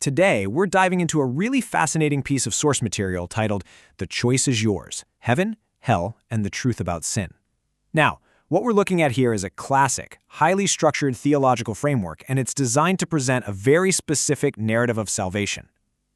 Today, we're diving into a really fascinating piece of source material titled The Choice is Yours: Heaven, Hell, and the Truth About Sin. Now, what we're looking at here is a classic, highly structured theological framework, and it's designed to present a very specific narrative of salvation.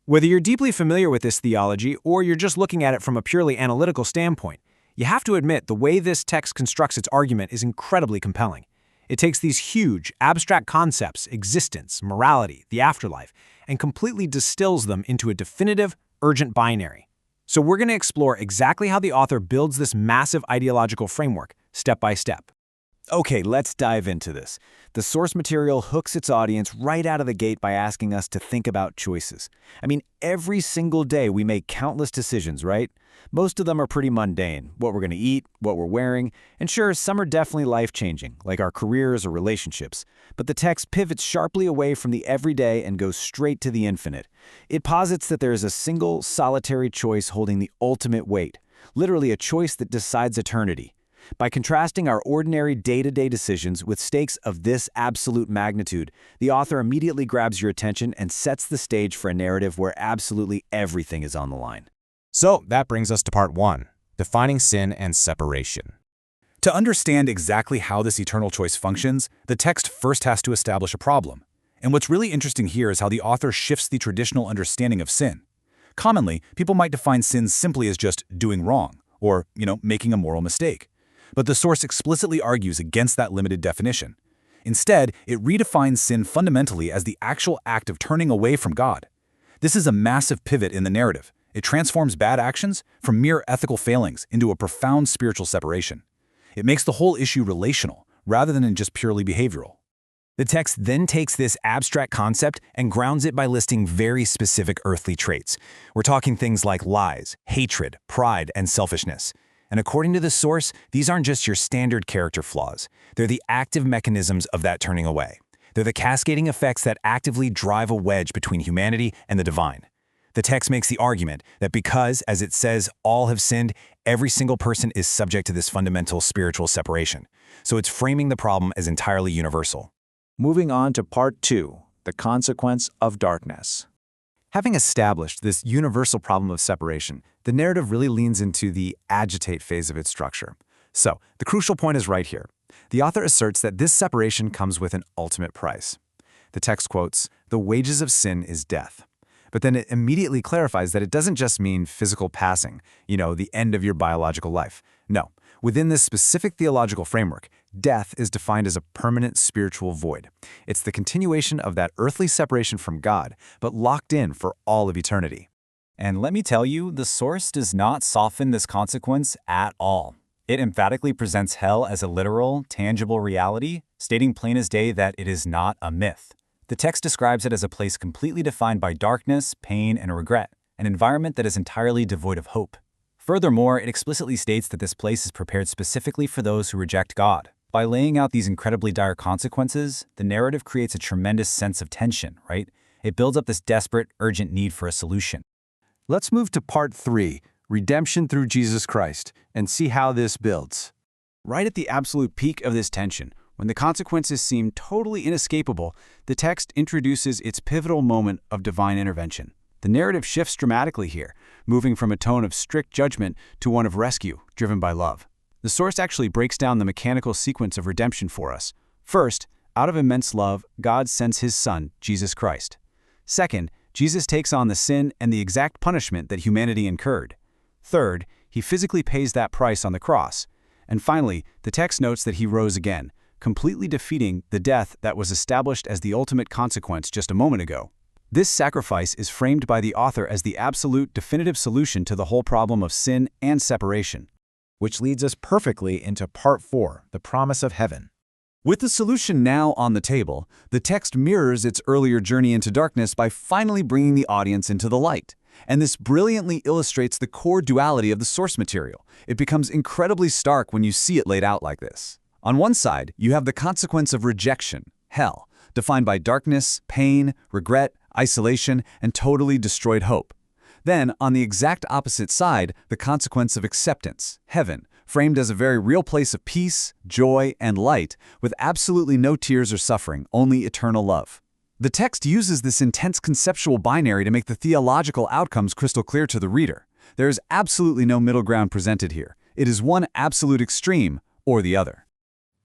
Whether you're deeply familiar with this theology or you're just looking at it from a purely analytical standpoint, you have to admit the way this text constructs its argument is incredibly compelling. It takes these huge, abstract concepts, existence, morality, the afterlife, and completely distills them into a definitive, urgent binary. So we're going to explore exactly how the author builds this massive ideological framework, step by step. Okay, let's dive into this. The source material hooks its audience right out of the gate by asking us to think about choices. Every single day we make countless decisions, right? Most of them are pretty mundane: what we're going to eat, what we're wearing, and sure, some are definitely life-changing, like our careers or relationships. But the text pivots sharply away from the everyday and goes straight to the infinite. It posits that there is a single, solitary choice holding the ultimate weight, literally a choice that decides eternity. By contrasting our ordinary day-to-day decisions with stakes of this absolute magnitude, the author immediately grabs your attention and sets the stage for a narrative where absolutely everything is on the line. So that brings us to part 1, defining sin and separation. To understand exactly how this eternal choice functions, the text first has to establish a problem. And what's really interesting here is how the author shifts the traditional understanding of sin. Commonly, people might define sin simply as just doing wrong, or, making a moral mistake. But the source explicitly argues against that limited definition. Instead, it redefines sin fundamentally as the actual act of turning away from God. This is a massive pivot in the narrative. It transforms bad actions from mere ethical failings into a profound spiritual separation. It makes the whole issue relational, rather than in just purely behavioral. The text then takes this abstract concept and grounds it by listing very specific earthly traits. We're talking things like lies, hatred, pride, and selfishness. And according to the source, these aren't just your standard character flaws. They're the active mechanisms of that turning away. They're the cascading effects that actively drive a wedge between humanity and the divine. The text makes the argument that because, as it says, all have sinned, every single person is subject to this fundamental spiritual separation. So it's framing the problem as entirely universal. Moving on to part 2, the consequence of darkness. Having established this universal problem of separation, the narrative really leans into the agitate phase of its structure. So, the crucial point is right here. The author asserts that this separation comes with an ultimate price. The text quotes, "The wages of sin is death." But then it immediately clarifies that it doesn't just mean physical passing, the end of your biological life. No, within this specific theological framework, death is defined as a permanent spiritual void. It's the continuation of that earthly separation from God, but locked in for all of eternity. And let me tell you, the source does not soften this consequence at all. It emphatically presents hell as a literal, tangible reality, stating plain as day that it is not a myth. The text describes it as a place completely defined by darkness, pain, and regret, an environment that is entirely devoid of hope. Furthermore, it explicitly states that this place is prepared specifically for those who reject God. By laying out these incredibly dire consequences, the narrative creates a tremendous sense of tension, right? It builds up this desperate, urgent need for a solution. Let's move to part 3, redemption through Jesus Christ, and see how this builds. Right at the absolute peak of this tension, when the consequences seem totally inescapable, the text introduces its pivotal moment of divine intervention. The narrative shifts dramatically here, moving from a tone of strict judgment to one of rescue, driven by love. The source actually breaks down the mechanical sequence of redemption for us. First, out of immense love, God sends His Son, Jesus Christ. Second, Jesus takes on the sin and the exact punishment that humanity incurred. Third, He physically pays that price on the cross. And finally, the text notes that He rose again, completely defeating the death that was established as the ultimate consequence just a moment ago. This sacrifice is framed by the author as the absolute, definitive solution to the whole problem of sin and separation. Which leads us perfectly into part 4, the promise of heaven. With the solution now on the table, the text mirrors its earlier journey into darkness by finally bringing the audience into the light. And this brilliantly illustrates the core duality of the source material. It becomes incredibly stark when you see it laid out like this. On one side, you have the consequence of rejection, hell, defined by darkness, pain, regret, isolation, and totally destroyed hope. Then, on the exact opposite side, the consequence of acceptance, heaven, framed as a very real place of peace, joy, and light, with absolutely no tears or suffering, only eternal love. The text uses this intense conceptual binary to make the theological outcomes crystal clear to the reader. There is absolutely no middle ground presented here. It is one absolute extreme or the other.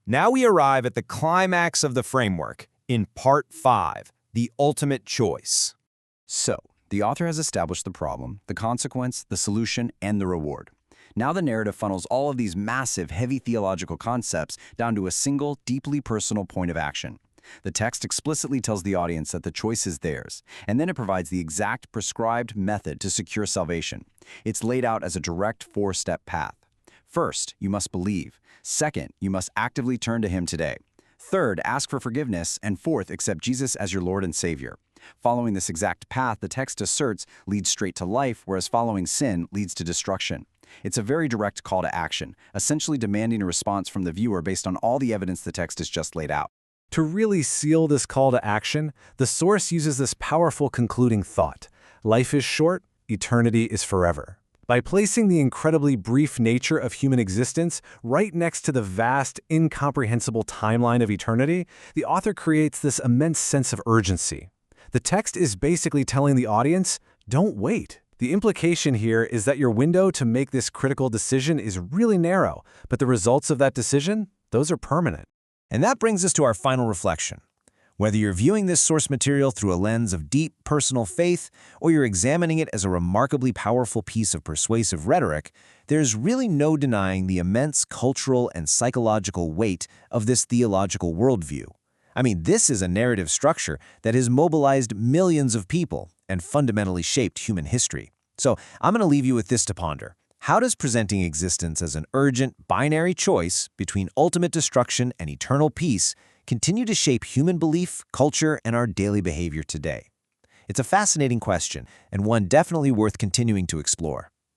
Now we arrive at the climax of the framework in Part 5, the ultimate choice. So, the author has established the problem, the consequence, the solution, and the reward. Now the narrative funnels all of these massive, heavy theological concepts down to a single, deeply personal point of action. The text explicitly tells the audience that the choice is theirs, and then it provides the exact prescribed method to secure salvation. It's laid out as a direct four-step path. First, you must believe. Second, you must actively turn to Him today. Third, ask for forgiveness. And fourth, accept Jesus as your Lord and Savior. Following this exact path, the text asserts, leads straight to life, whereas following sin leads to destruction. It's a very direct call to action, essentially demanding a response from the viewer based on all the evidence the text has just laid out. To really seal this call to action, the source uses this powerful concluding thought: life is short, eternity is forever. By placing the incredibly brief nature of human existence right next to the vast, incomprehensible timeline of eternity, the author creates this immense sense of urgency. The text is basically telling the audience, don't wait. The implication here is that your window to make this critical decision is really narrow, but the results of that decision, those are permanent. And that brings us to our final reflection. Whether you're viewing this source material through a lens of deep personal faith, or you're examining it as a remarkably powerful piece of persuasive rhetoric, there's really no denying the immense cultural and psychological weight of this theological worldview. I mean, this is a narrative structure that has mobilized millions of people and fundamentally shaped human history. So I'm going to leave you with this to ponder. How does presenting existence as an urgent, binary choice between ultimate destruction and eternal peace continue to shape human belief, culture, and our daily behavior today? It's a fascinating question, and one definitely worth continuing to explore.